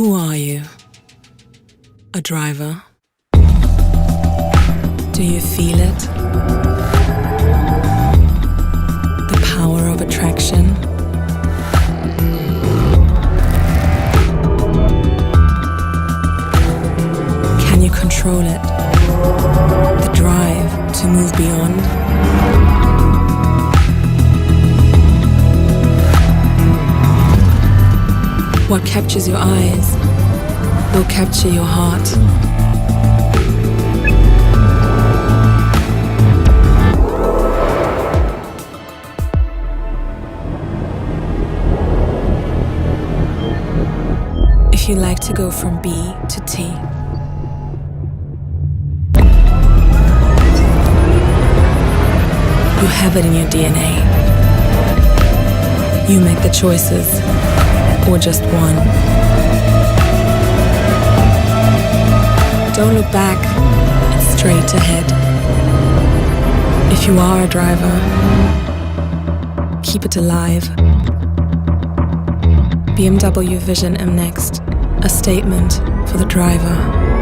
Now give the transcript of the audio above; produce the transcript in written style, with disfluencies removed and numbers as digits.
Who are you? A driver? Do you feel it? The power of attraction? Can you control it? The drive to move beyond? What captures your eyes will capture your heart. If you like to go from B to T, you have it in your DNA. You make the choices, or just one. Don't look back, it's straight ahead. If you are a driver, keep it alive. BMW Vision M NEXT, a statement for the driver.